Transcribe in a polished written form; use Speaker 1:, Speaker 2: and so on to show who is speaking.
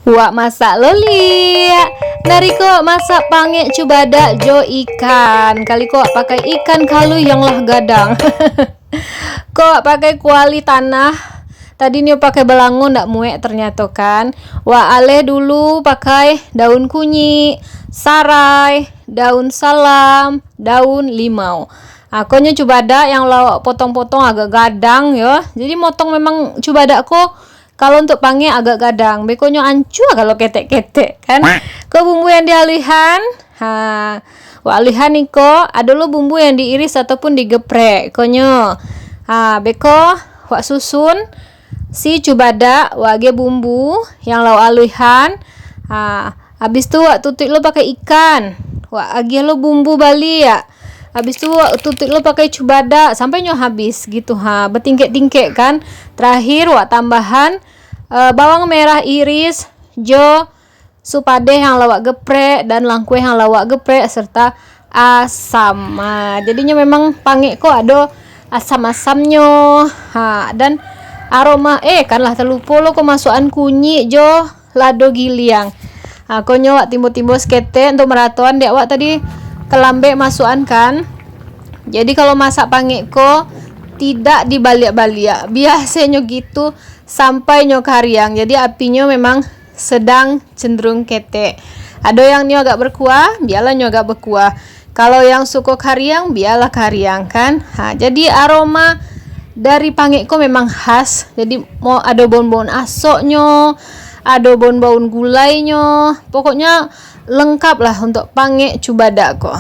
Speaker 1: Wak masak loli. Nari ko masak pange cubada jo ikan. Kali ko pakai ikan kalu yang lah gadang. Kok pakai kuali tanah. Tadi nih pakai belangun ndak muek ternyata kan. Wak ale dulu pakai daun kunyi, sarai, daun salam, daun limau. Akonya cubada yang lawak potong-potong agak gadang ya. Jadi motong memang cubada ko kalau untuk pange agak gadang, bekonyo ancu kalau ketek-ketek kan. Ke bumbu yang dialihan, alihan niko ada lo bumbu yang diiris ataupun digeprek. Konyo, beko wak susun si cubada wage bumbu yang lau alihan. Habis tu wak tutik lo pakai ikan, wak agi lo bumbu bali ya. Habis tu tutik lo pakai cubada sampai nyo habis gitu bertingkek-tingkek kan. Terakhir wak tambahan bawang merah iris, jo, supade yang lawak geprek dan langkue yang lawak geprek serta asam. Jadinya memang pange ko ada asam-asamnya. Dan aroma kan lah terlupa lo ko masukan kunyi jo lado giliang. Konyo wak timbo-timbo skete untuk meratuan dek wak tadi kelambe masukan kan. Jadi kalau masak pange ko tidak dibalik-balik, biasanya gitu sampai nyok hariang. Jadi apinya memang sedang cenderung ketek. Ada yang nyo agak berkuah, biarlah nyo agak berkuah. Kalau yang suka kariang, biarlah kariang kan. Jadi aroma dari pange ko memang khas. Jadi mau ada bon-bon asoknya, ada bon-bon gulainya, pokoknya lengkap lah untuk pange cubada ko.